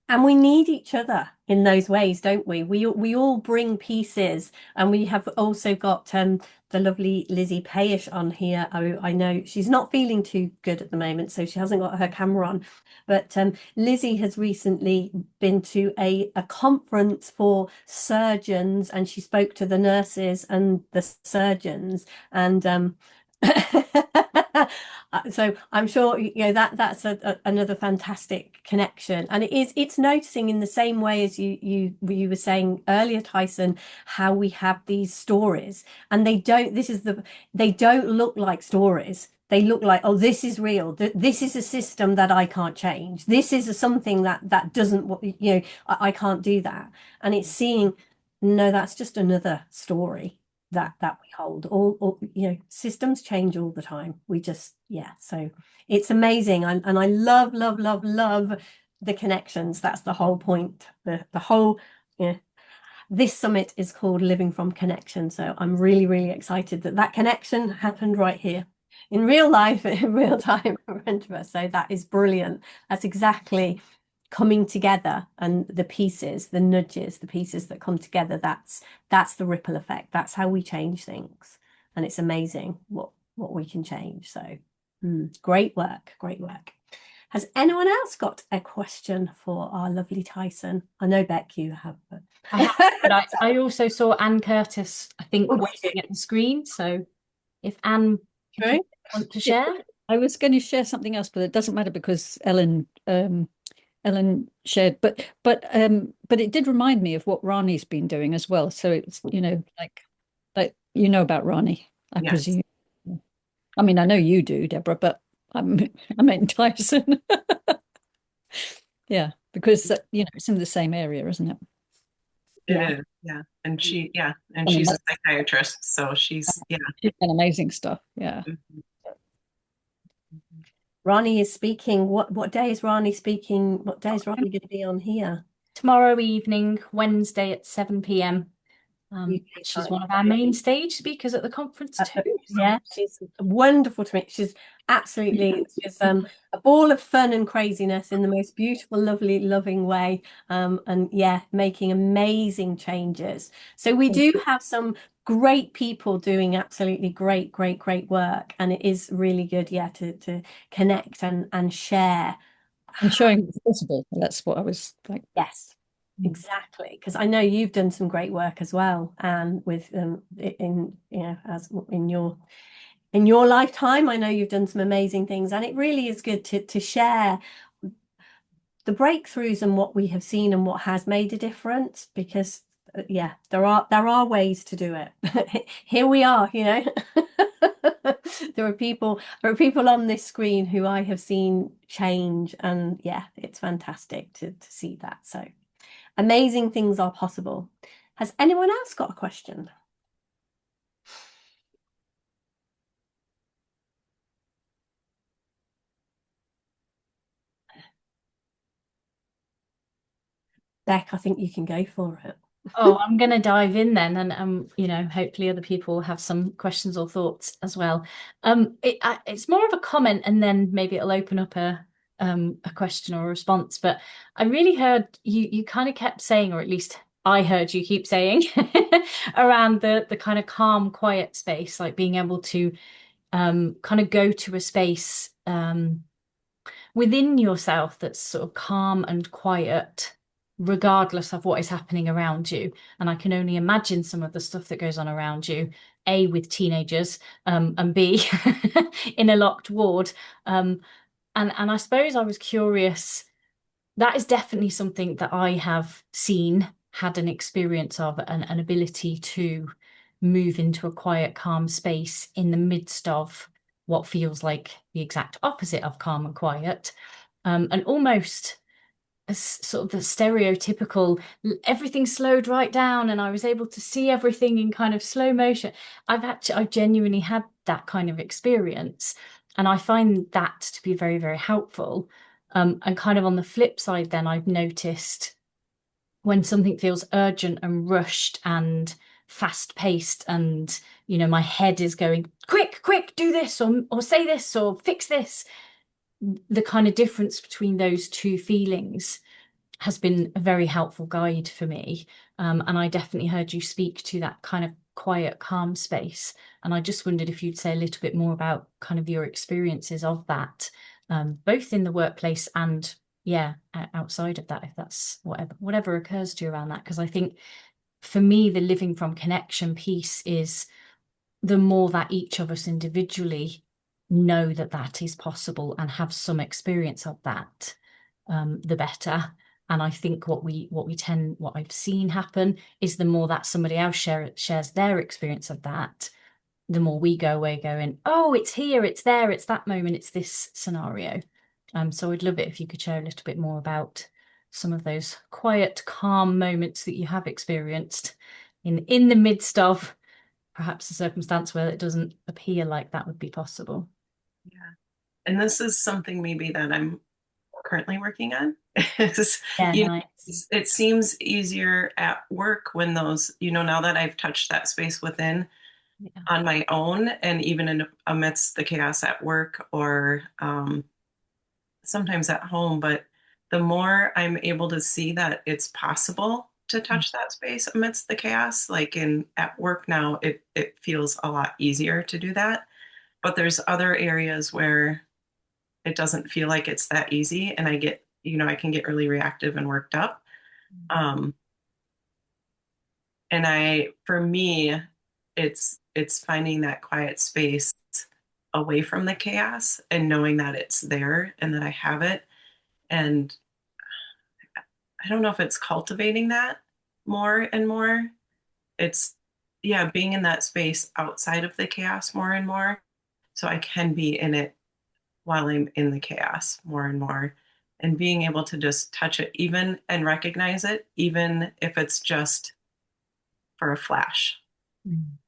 And we need each other in those ways, don't we? We all bring pieces, and we have also got the lovely Lizzie Payish on here. I know she's not feeling too good at the moment, so she hasn't got her camera on. But Lizzie has recently been to a conference for surgeons, and she spoke to the nurses and the surgeons, and so I'm sure that's another fantastic connection, and it's noticing in the same way as you were saying earlier, Tyson, how we have these stories, and they don't look like stories. They look like, oh, this is real. This is a system that I can't change. This is something that doesn't, I can't do that. And it's seeing, no, that's just another story that we hold. All systems change all the time. We just, yeah, so it's amazing. And I love the connections. That's the whole point. The whole, yeah, this summit is called Living from Connection. So I'm really excited that connection happened right here in real life, in real time in front of us. So that is brilliant. That's exactly coming together, and the pieces, the nudges, the pieces that come together, that's the ripple effect. That's how we change things. And it's amazing what we can change. So great work. Has anyone else got a question for our lovely Tyson? I know, Beck, you have. But...
I have, but I also saw Anne Curtis, I think, waiting at the screen. So if Anne want to share.
I was going to share something else, but it doesn't matter because Ellen shared. But it did remind me of what Rani's been doing as well. So it's like about Rani, I
Yes.
presume. I mean, I know you do, Deborah, but I meant Tyson. Yeah, because it's in the same area, isn't it?
It is. Yeah. And she's a psychiatrist, so she's
She's done amazing stuff. Yeah.
Mhm.
Rani is speaking. What day is Rani speaking? What day is Rani going to be on here?
Tomorrow evening, Wednesday at 7 p.m. She's one of our main stage speakers at the conference too.
Yeah, she's wonderful to me. She's a ball of fun and craziness in the most beautiful, lovely, loving way. And yeah, making amazing changes. So we do have some great people doing absolutely great work. And it is really good, yeah, to connect and share.
And showing it's possible. That's what I was like.
Yes. Exactly, because I know you've done some great work as well, and with as in your lifetime, I know you've done some amazing things, and it really is good to share the breakthroughs and what we have seen and what has made a difference. Because yeah, there are ways to do it. Here we are, you know. There are people on this screen who I have seen change, and yeah, it's fantastic to see that. So amazing things are possible. Has anyone else got a question? Beck, I think you can go for it.
Oh, I'm going to dive in then, and hopefully other people have some questions or thoughts as well. It's more of a comment, and then maybe it'll open up a question or a response. But I really heard you kind of kept saying, or at least I heard you keep saying, around the kind of calm, quiet space, like being able to kind of go to a space within yourself that's sort of calm and quiet, regardless of what is happening around you. And I can only imagine some of the stuff that goes on around you, A, with teenagers, and B, in a locked ward. And I suppose I was curious. That is definitely something that I have seen, had an experience of, an ability to move into a quiet, calm space in the midst of what feels like the exact opposite of calm and quiet. And almost sort of the stereotypical, everything slowed right down and I was able to see everything in kind of slow motion. I've genuinely had that kind of experience. And I find that to be very, very helpful. And kind of on the flip side, then I've noticed when something feels urgent and rushed and fast paced, and my head is going, quick, quick, do this or say this or fix this. The kind of difference between those two feelings has been a very helpful guide for me. And I definitely heard you speak to that kind of quiet, calm space. And I just wondered if you'd say a little bit more about kind of your experiences of that, both in the workplace and yeah, outside of that, if that's whatever occurs to you around that. Because I think for me, the living from connection piece is the more that each of us individually know that that is possible and have some experience of that, the better. And I think what I've seen happen is the more that somebody else shares their experience of that, the more we go away going, oh, it's here, it's there, it's that moment, it's this scenario. So I'd love it if you could share a little bit more about some of those quiet, calm moments that you have experienced in the midst of perhaps a circumstance where it doesn't appear like that would be possible.
Yeah. And this is something maybe that I'm currently working on. Is,
Yeah,
you know,
nice.
it seems easier at work when those, now that I've touched that space within
Yeah.
on my own, and even amidst the chaos at work or sometimes at home. But the more I'm able to see that it's possible to touch that space amidst the chaos, like at work now, it feels a lot easier to do that. But there's other areas where it doesn't feel like it's that easy, and I can get really reactive and worked up. Um, for me, it's finding that quiet space away from the chaos and knowing that it's there and that I have it. And I don't know if it's cultivating that more and more. It's, yeah, being in that space outside of the chaos more and more. So I can be in it while I'm in the chaos more and more. And being able to just touch it even and recognize it, even if it's just for a flash
Mm.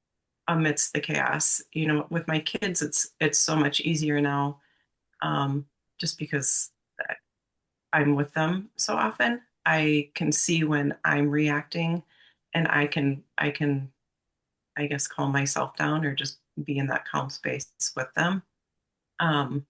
amidst the chaos. With my kids, it's so much easier now, just because I'm with them so often. I can see when I'm reacting, and I can I guess calm myself down or just be in that calm space with them. Um,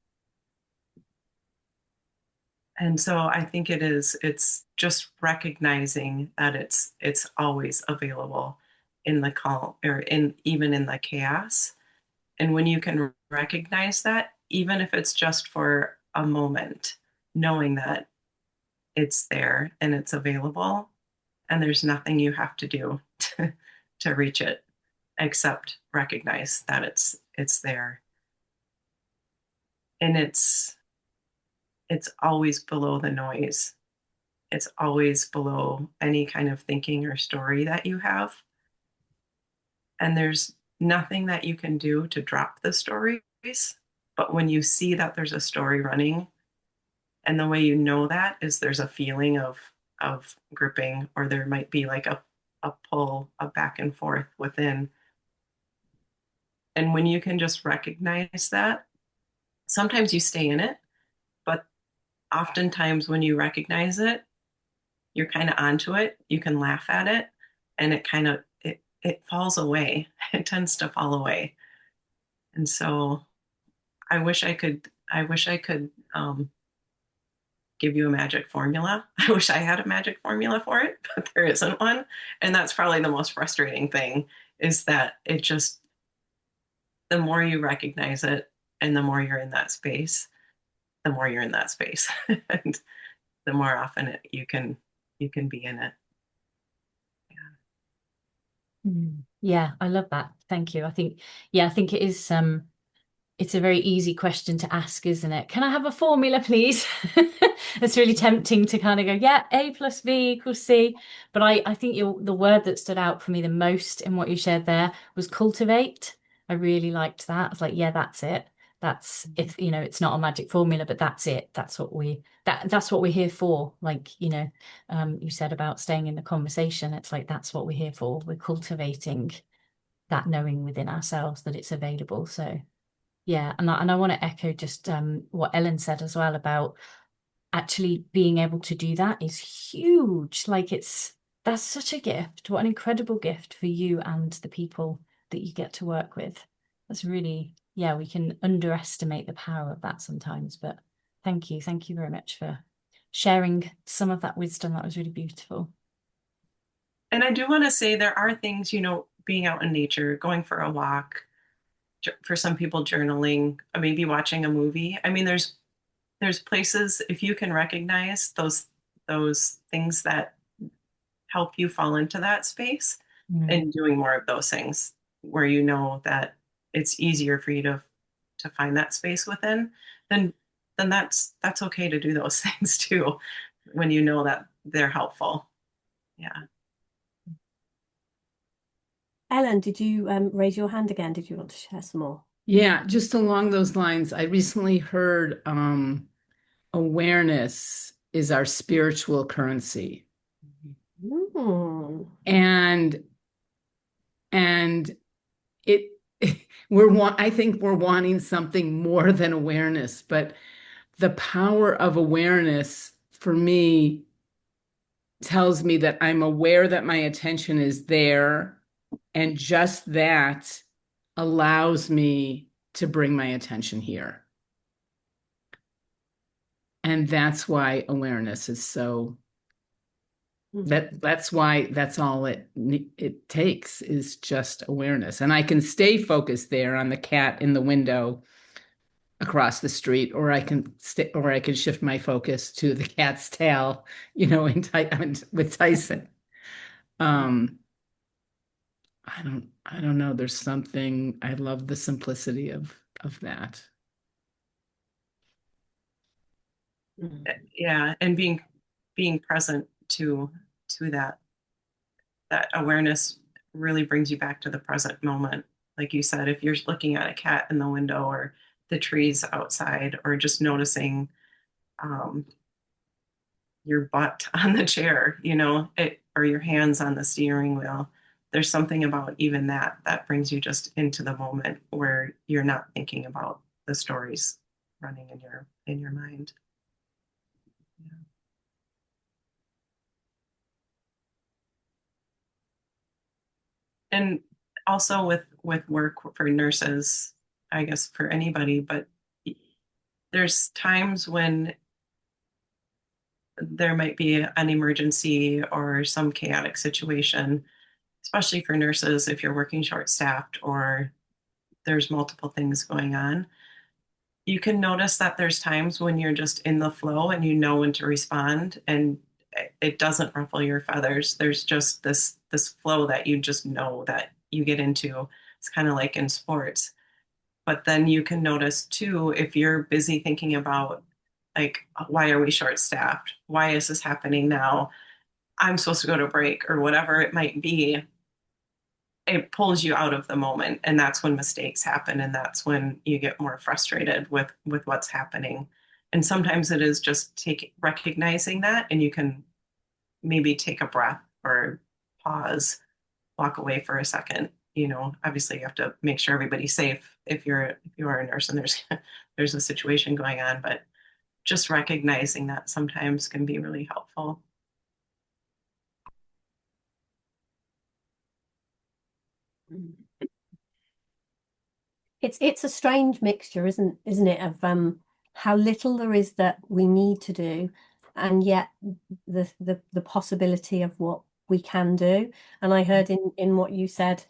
and so I think it's just recognizing that it's always available in the calm, or in even in the chaos. And when you can recognize that, even if it's just for a moment, knowing that it's there and it's available, and there's nothing you have to do to reach it except recognize that it's there. And it's always below the noise. it's always below any kind of thinking or story that you have. And there's nothing that you can do to drop the stories. But when you see that there's a story running, and the way you know that is there's a feeling of gripping, or there might be like a pull, a back and forth within. And when you can just recognize that, sometimes you stay in it, but oftentimes when you recognize it, you're kind of onto it. You can laugh at it, and it falls away. It tends to fall away. And so I wish I could give you a magic formula. I wish I had a magic formula for it, but there isn't one. And that's probably the most frustrating thing, is that it just, the more you recognize it and the more you're in that space, the more you're in that space. And the more often you can be in it.
Yeah, I love that. Thank you. I think it is it's a very easy question to ask, isn't it? Can I have a formula, please? It's really tempting to kind of go, yeah, A plus B equals C. But I think the word that stood out for me the most in what you shared there was cultivate. I really liked that. I was like, yeah, that's it. That's if, it's not a magic formula, but that's it. That's what we're here for. Like, you said about staying in the conversation. It's like, that's what we're here for. We're cultivating that knowing within ourselves that it's available. So yeah, and I want to echo just what Ellen said as well about actually being able to do that is huge. Like that's such a gift. What an incredible gift for you and the people that you get to work with. That's really, yeah, we can underestimate the power of that sometimes, but thank you. Thank you very much for sharing some of that wisdom. That was really beautiful.
And I do want to say there are things, being out in nature, going for a walk, for some people journaling, maybe watching a movie. I mean, there's places, if you can recognize those things that help you fall into that space, and doing more of those things where you know that it's easier for you to find that space within, then that's okay to do those things too, when you know that they're helpful. Yeah.
Ellen, did you raise your hand again? Did you want to share some more?
Yeah, just along those lines, I recently heard awareness is our spiritual currency.
Mm.
And it I think we're wanting something more than awareness, but the power of awareness for me tells me that I'm aware that my attention is there, and just that allows me to bring my attention here. And that's why awareness is so that's why that's all it takes, is just awareness. And I can stay focused there on the cat in the window across the street, or I can shift my focus to the cat's tail, with Tyson. I don't know. There's something, I love the simplicity of that.
Yeah, and being present to that awareness really brings you back to the present moment. Like you said, if you're looking at a cat in the window, or the trees outside, or just noticing um, your butt on the chair, or your hands on the steering wheel, there's something about even that brings you just into the moment, where you're not thinking about the stories running in your mind. Yeah. And also with work for nurses, I guess for anybody, but there's times when there might be an emergency or some chaotic situation, especially for nurses, if you're working short staffed or there's multiple things going on. You can notice that there's times when you're just in the flow and you know when to respond, and it doesn't ruffle your feathers. There's just this flow that you just know that you get into. It's kind of like in sports. But then you can notice too, if you're busy thinking about Like, why are we short staffed? Why is this happening now? I'm supposed to go to break or whatever it might be. It pulls you out of the moment, and that's when mistakes happen, and that's when you get more frustrated with what's happening. And sometimes it is just recognizing that, and you can maybe take a breath or pause, walk away for a second. Obviously you have to make sure everybody's safe if you are a nurse and there's a situation going on, but just recognizing that sometimes can be really helpful.
It's a strange mixture, isn't it, of how little there is that we need to do, and yet the possibility of what we can do. And I heard in what you said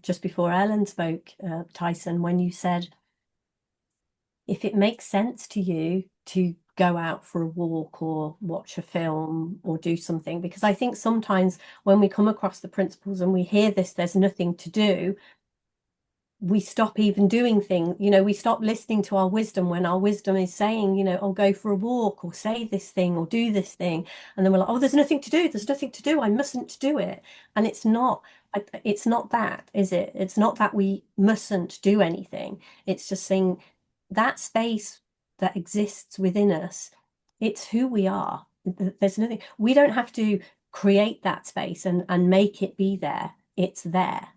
just before Ellen spoke, Tyson, when you said, if it makes sense to you to go out for a walk or watch a film or do something, because I think sometimes when we come across the principles and we hear this, there's nothing to do, we stop even doing things. We stop listening to our wisdom when our wisdom is saying, oh, go for a walk or say this thing or do this thing. And then we're like, oh, there's nothing to do. There's nothing to do. I mustn't do it. And it's not that, is it? It's not that we mustn't do anything. It's just saying that space that exists within us, it's who we are. There's nothing, we don't have to create that space and make it be there. It's there.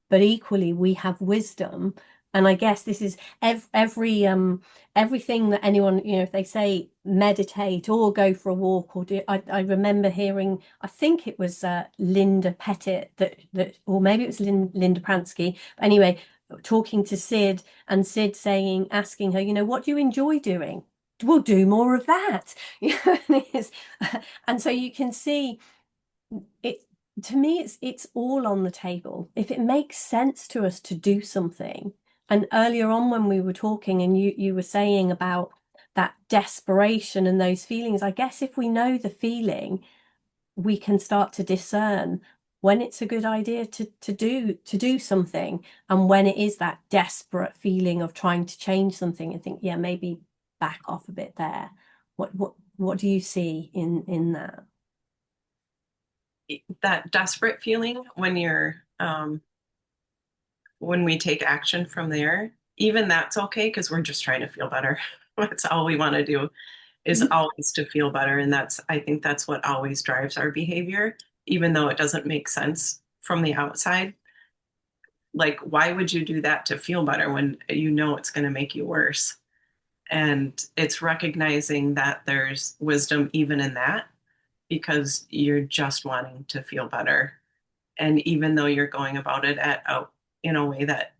But equally we have wisdom. And I guess this is everything that anyone, if they say meditate or go for a walk or do, I remember hearing, I think it was Linda Pettit that or maybe it was Linda Pransky, but anyway, talking to Sid, and Sid asking her, what do you enjoy doing? We'll do more of that. And so you can see it. To me, it's all on the table. If it makes sense to us to do something, and earlier on when we were talking and you were saying about that desperation and those feelings, I guess if we know the feeling, we can start to discern when it's a good idea to do something, and when it is that desperate feeling of trying to change something and think, yeah, maybe back off a bit there. What do you see in that?
That desperate feeling when when we take action from there, even that's okay, because we're just trying to feel better. That's all we want to do, is always to feel better. And I think that's what always drives our behavior, even though it doesn't make sense from the outside. Like, why would you do that to feel better when you know it's going to make you worse? And it's recognizing that there's wisdom even in that, because you're just wanting to feel better. And even though you're going about it in a way that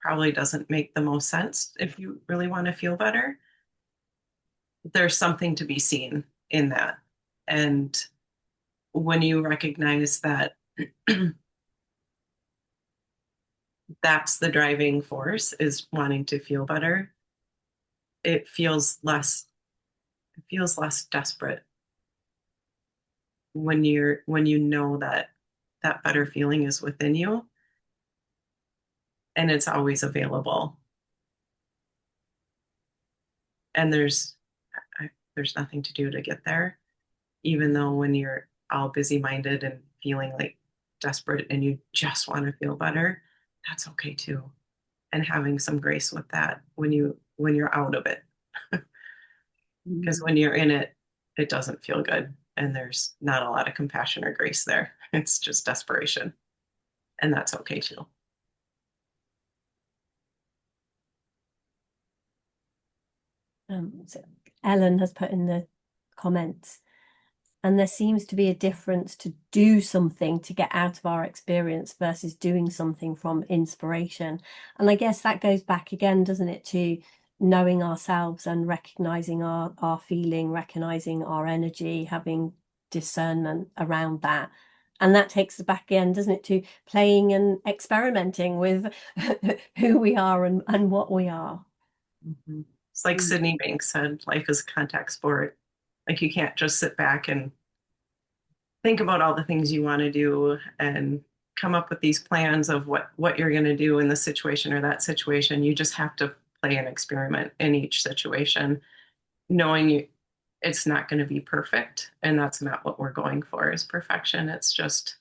probably doesn't make the most sense, if you really want to feel better, there's something to be seen in that. And when you recognize that that's the driving force, is wanting to feel better, it feels less desperate when you know that that better feeling is within you and it's always available. And there's nothing to do to get there, even though when you're all busy minded and feeling like desperate and you just want to feel better, that's okay too. And having some grace with that when you're out of it. Because when you're in it, it doesn't feel good. And there's not a lot of compassion or grace there. It's just desperation. And that's okay too.
So Ellen has put in the comments, and there seems to be a difference to do something to get out of our experience versus doing something from inspiration. And I guess that goes back again, doesn't it, to knowing ourselves and recognizing our feeling, recognizing our energy, having discernment around that. And that takes us back again, doesn't it, to playing and experimenting with who we are and what we are.
Mm-hmm. It's like Sydney Banks said, life is a contact sport. Like, you can't just sit back and think about all the things you want to do and come up with these plans of what you're going to do in this situation or that situation. You just have to play an experiment in each situation knowing it's not going to be perfect, and that's not what we're going for is perfection. It's just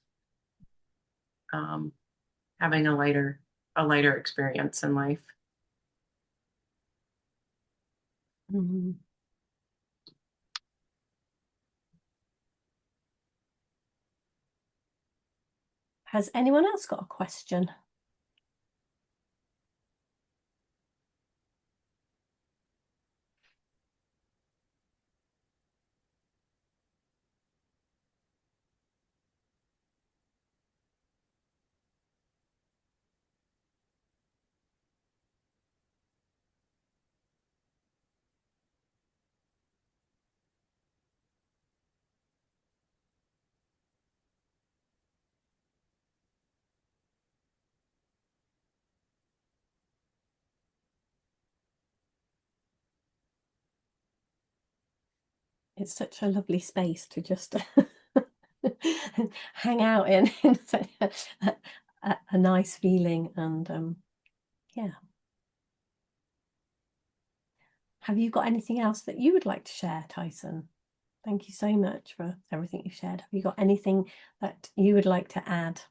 having a lighter experience in life.
Mhm. Has anyone else got a question? It's such a lovely space to just hang out in such a nice feeling. And yeah. Have you got anything else that you would like to share, Tyson? Thank you so much for everything you shared. Have you got anything that you would like to add?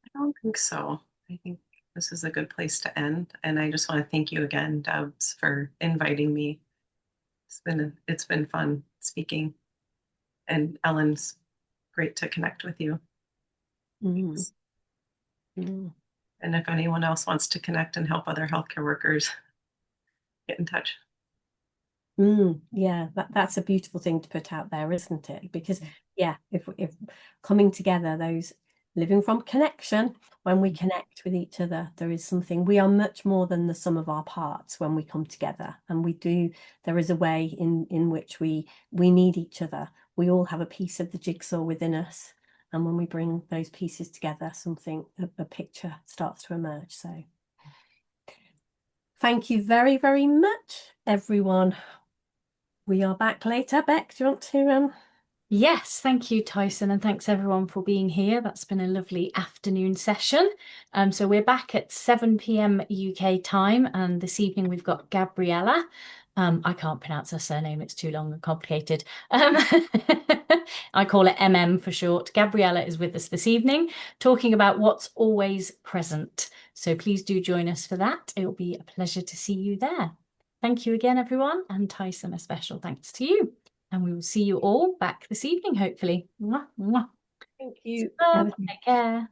I don't think so. I think this is a good place to end. And I just want to thank you again, Dubs, for inviting me. It's been fun speaking. And Ellen's great to connect with you.
Mm. Mm.
And if anyone else wants to connect and help other healthcare workers, get in touch.
Yeah, that's a beautiful thing to put out there, isn't it? Because yeah, if coming together, those living from connection, when we connect with each other, there is something. We are much more than the sum of our parts when we come together, and there is a way in which we need each other. We all have a piece of the jigsaw within us, and when we bring those pieces together, a picture starts to emerge. So thank you very, very much, everyone. We are back later. Beck, do you want to
Yes, thank you, Tyson, and thanks everyone for being here. That's been a lovely afternoon session. So we're back at 7 p.m. UK time, and this evening we've got Gabriella. I can't pronounce her surname, it's too long and complicated. I call it MM for short. Gabriella is with us this evening, talking about what's always present. So please do join us for that. It will be a pleasure to see you there. Thank you again, everyone, and Tyson, a special thanks to you. And we will see you all back this evening, hopefully. Mwah, mwah.
Thank you.
Take care.